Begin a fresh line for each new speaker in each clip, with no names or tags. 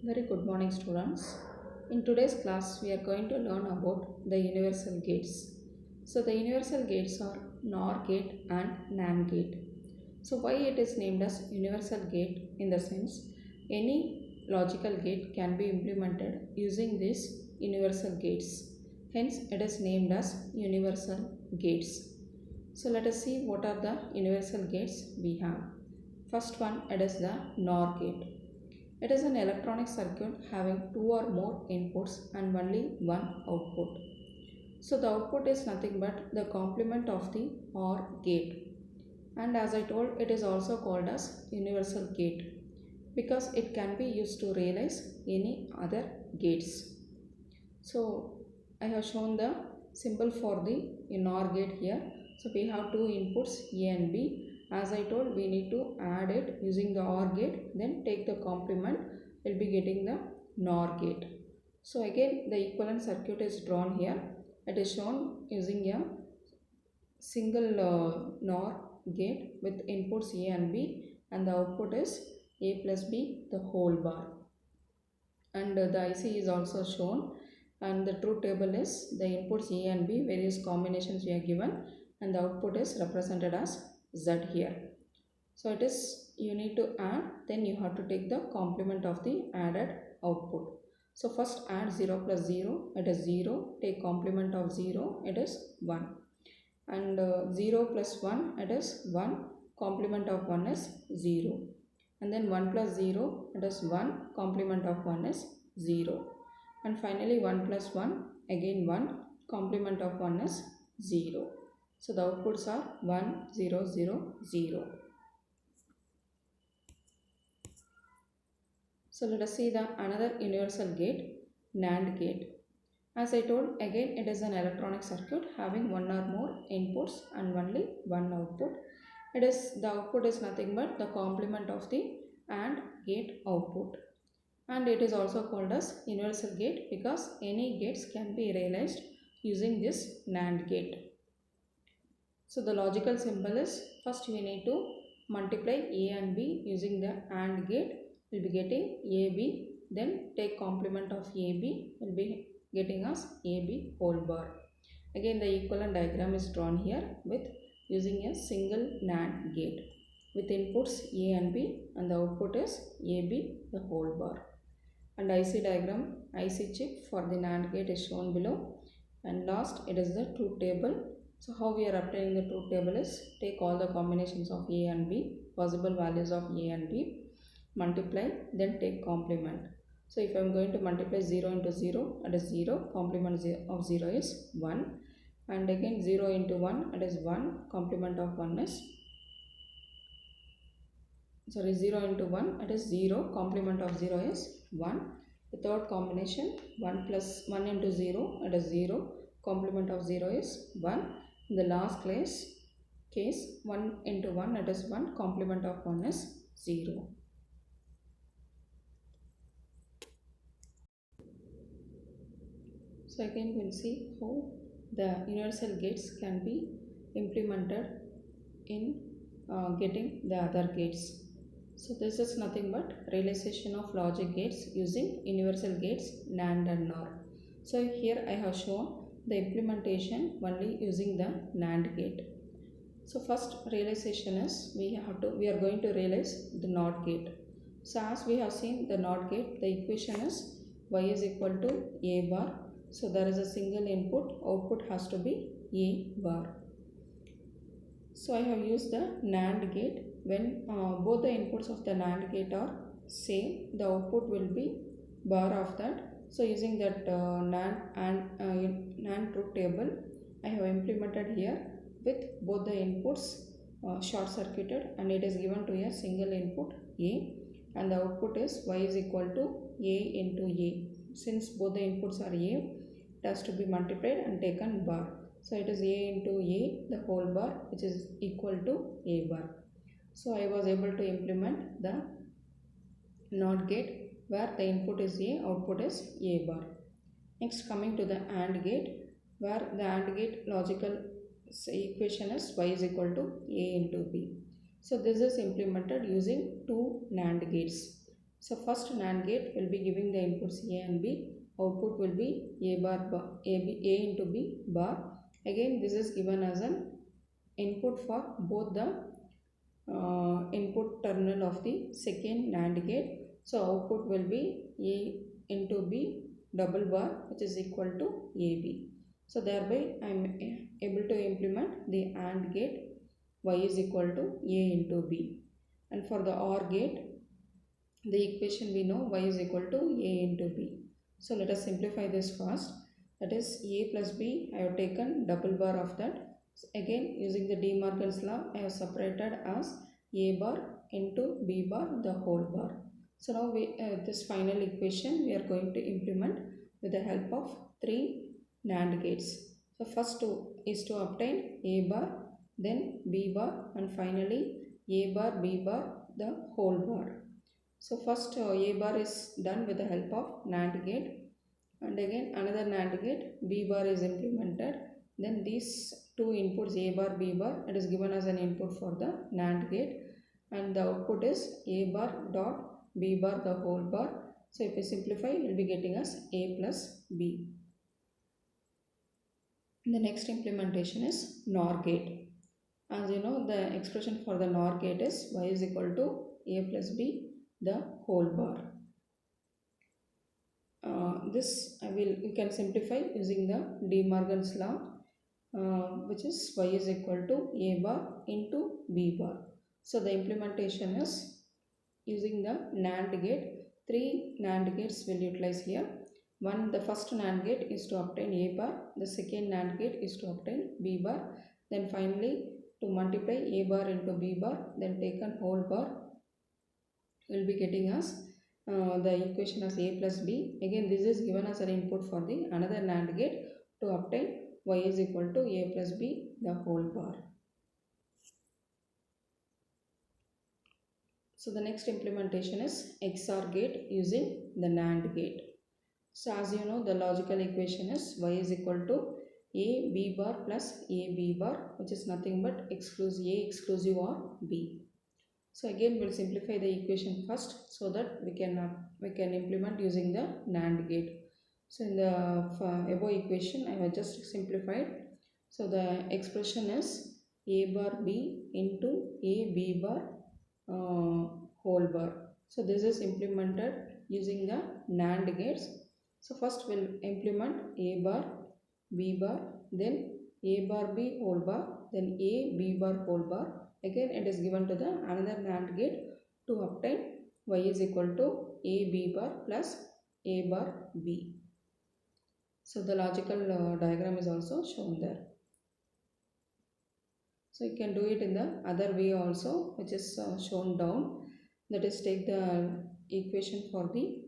Very good morning, students. In today's class, we are going to learn about the universal gates. So, the universal gates are NOR gate and NAND gate. So, why it is named as universal gate? In the sense, any logical gate can be implemented using these universal gates. Hence, it is named as universal gates. So, let us see what are the universal gates we have. First one, it is the NOR gate. It is an electronic circuit having two or more inputs and only one output. So the output is nothing but the complement of the OR gate. And as I told, it is also called as universal gate because it can be used to realize any other gates. So I have shown the symbol for the NOR gate here. So we have two inputs A and B. As I told, we need to add it using the OR gate, then take the complement, we'll be getting the NOR gate. So again the equivalent circuit is drawn here. It is shown using a single NOR gate with inputs A and B, and the output is A plus B the whole bar. And the IC is also shown, and the truth table is the inputs A and B, various combinations we are given, and the output is represented as Z here. So it is, you need to add, then you have to take the complement of the added output. So first add 0 plus 0, it is 0, take complement of 0, it is 1. And 0 plus 1, it is 1, complement of 1 is 0. And then 1 plus 0, it is 1, complement of 1 is 0. And finally 1 plus 1, again 1, complement of 1 is 0. So the outputs are 1, 0, 0, 0. So let us see the another universal gate, NAND gate. As I told, again it is an electronic circuit having one or more inputs and only one output. It is, the output is nothing but the complement of the AND gate output. And it is also called as universal gate because any gates can be realized using this NAND gate. So the logical symbol is, first we need to multiply A and B using the AND gate. We'll be getting AB, then take complement of AB, will be getting us AB whole bar. Again the equivalent diagram is drawn here with using a single NAND gate with inputs A and B, and the output is AB the whole bar. And IC diagram, IC chip for the NAND gate is shown below. And last, it is the truth table. So how we are obtaining the truth table is, take all the combinations of A and B, possible values of A and B, multiply, then take complement. So if I am going to multiply 0 into 0, it is 0, complement of 0 is 1. And again 0 into 1, it is 1, complement of 1 is, 0 into 1, it is 0, complement of 0 is 1. The third combination, 1 plus 1 into 0, it is 0, complement of 0 is 1. In the last case 1 into 1, it is 1, complement of 1 is 0. So again we will see how the universal gates can be implemented in getting the other gates. So this is nothing but realization of logic gates using universal gates NAND and NOR. So here I have shown the implementation only using the NAND gate. So first realization is, we are going to realize the NOT gate. So as we have seen the NOT gate, the equation is y is equal to a bar. So there is a single input, output has to be a bar. So I have used the NAND gate. When both the inputs of the NAND gate are same, the output will be bar of that. So using that NAND truth table, I have implemented here with both the inputs short circuited, and it is given to a single input A, and the output is y is equal to A into A. Since both the inputs are A, it has to be multiplied and taken bar. So it is A into A the whole bar, which is equal to A bar. So I was able to implement the NOT gate where the input is A, output is A bar. Next, coming to the AND gate, where the AND gate logical equation is y is equal to A into B. So this is implemented using two NAND gates. So first NAND gate will be giving the inputs A and B. Output will be A into B bar. Again this is given as an input for both the input terminal of the second NAND gate. So output will be A into B double bar, which is equal to AB. So thereby I am able to implement the AND gate Y is equal to A into B. And for the OR gate, the equation we know Y is equal to A into B. So let us simplify this first. That is A plus B, I have taken double bar of that. So again using the De Morgan's law, I have separated as A bar into B bar the whole bar. So now this final equation we are going to implement with the help of 3 NAND gates. So first is to obtain A bar, then B bar, and finally A bar, B bar the whole bar. So first A bar is done with the help of NAND gate, and again another NAND gate B bar is implemented. Then these two inputs A bar, B bar, it is given as an input for the NAND gate, and the output is A bar dot B bar the whole bar. So if we simplify, we will be getting us A plus B. The next implementation is NOR gate. As you know, the expression for the NOR gate is Y is equal to A plus B the whole bar. This we can simplify using the De Morgan's law, which is Y is equal to A bar into B bar. So the implementation is using the NAND gate. 3 NAND gates will utilize here. The first NAND gate is to obtain A bar, the second NAND gate is to obtain B bar, then finally to multiply A bar into B bar, then taken whole bar, will be getting us the equation as A plus B. Again this is given as an input for the another NAND gate to obtain Y is equal to A plus B the whole bar. So the next implementation is XOR gate using the NAND gate. So as you know, the logical equation is Y is equal to A B bar plus A B bar, which is nothing but A exclusive or B. So again we'll simplify the equation first so that we can implement using the NAND gate. So in the above equation I have just simplified. So the expression is A bar B into A B bar whole bar. So this is implemented using the NAND gates. So first we'll implement A bar B bar, then A bar B whole bar, then A B bar whole bar. Again it is given to the another NAND gate to obtain Y is equal to A B bar plus A bar B. So the logical diagram is also shown there. So you can do it in the other way also, which is shown down. That is, take the equation for the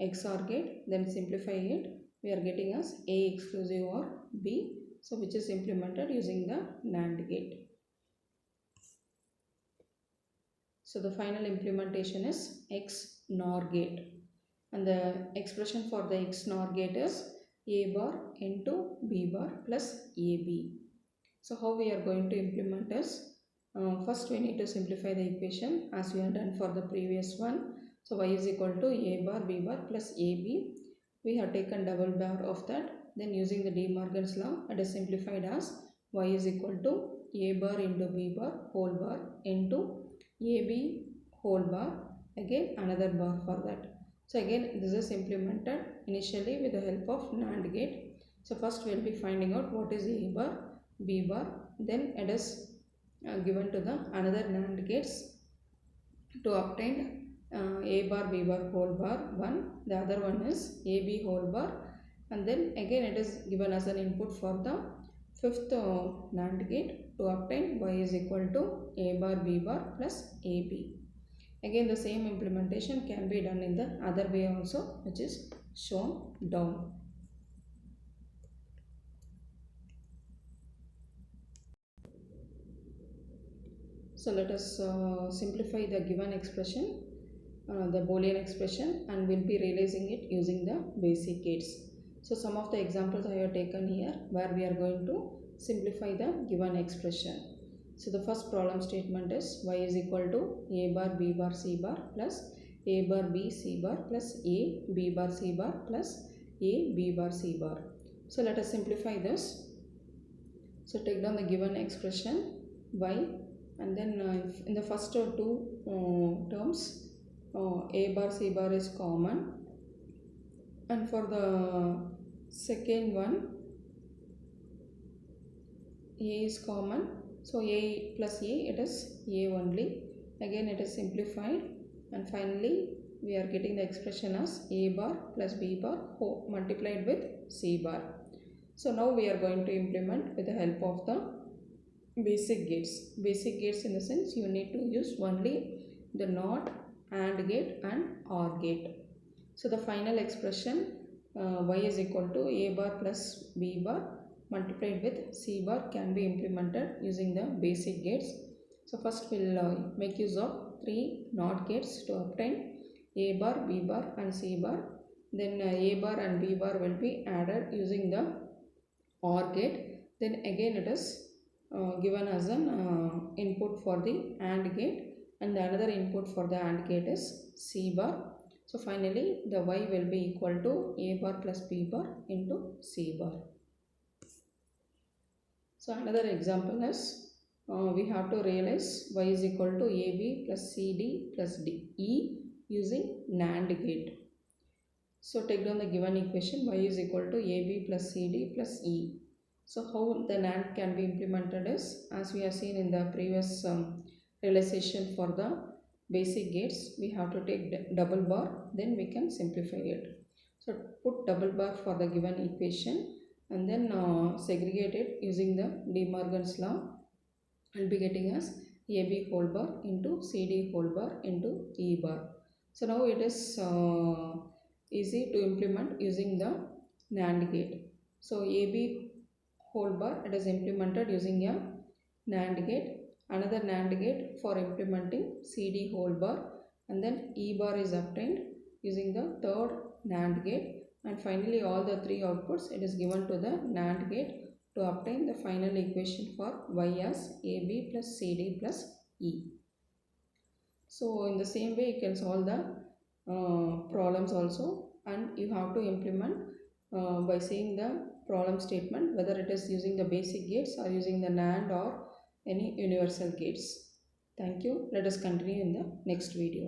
XOR gate, then simplify it. We are getting as A exclusive or B, so which is implemented using the NAND gate. So the final implementation is XNOR gate, and the expression for the XNOR gate is A bar into B bar plus AB. So how we are going to implement is, first we need to simplify the equation as we have done for the previous one. So Y is equal to A bar B bar plus AB. We have taken double bar of that. Then using the De Morgan's law, it is simplified as Y is equal to A bar into B bar whole bar into AB whole bar, again another bar for that. So again this is implemented initially with the help of NAND gate. So first we will be finding out what is A bar B bar, then it is given to the another NAND gates to obtain A bar B bar whole bar 1, the other one is AB whole bar, and then again it is given as an input for the fifth NAND gate to obtain Y is equal to A bar B bar plus AB. Again the same implementation can be done in the other way also, which is shown down. So let us simplify the given expression, the Boolean expression, and we'll be realizing it using the basic gates. So some of the examples I have taken here where we are going to simplify the given expression. So the first problem statement is Y is equal to A bar B bar C bar plus a bar b c bar plus a b bar c bar plus a b bar c bar. So let us simplify this. So take down the given expression y, and then in the first two terms a bar c bar is common, and for the second one a is common, so a plus a, it is a only. Again it is simplified, and finally we are getting the expression as a bar plus b bar multiplied with c bar. So now we are going to implement with the help of the basic gates. Basic gates in the sense you need to use only the NOT, AND gate and OR gate. So the final expression y is equal to a bar plus b bar multiplied with c bar can be implemented using the basic gates. So first we'll make use of 3 NOT gates to obtain a bar, b bar and c bar. Then a bar and b bar will be added using the OR gate. Then again it is given as an input for the AND gate, and the another input for the AND gate is c bar. So finally the y will be equal to a bar plus b bar into c bar. So another example is we have to realize y is equal to ab plus cd plus e using NAND gate. So take down the given equation, y is equal to ab plus cd plus e. So how the NAND can be implemented is, as we have seen in the previous realization for the basic gates, we have to take double bar, then we can simplify it. So put double bar for the given equation, and then segregate it using the De Morgan's law. I'll be getting as AB whole bar into CD whole bar into E bar. So now it is easy to implement using the NAND gate. So AB whole bar, it is implemented using a NAND gate. Another NAND gate for implementing CD whole bar, and then E bar is obtained using the third NAND gate, and finally all the three outputs it is given to the NAND gate to obtain the final equation for y as AB plus CD plus E. So in the same way you can solve the problems also, and you have to implement by seeing the problem statement whether it is using the basic gates or using the NAND or any universal gates. Thank you. Let us continue in the next video.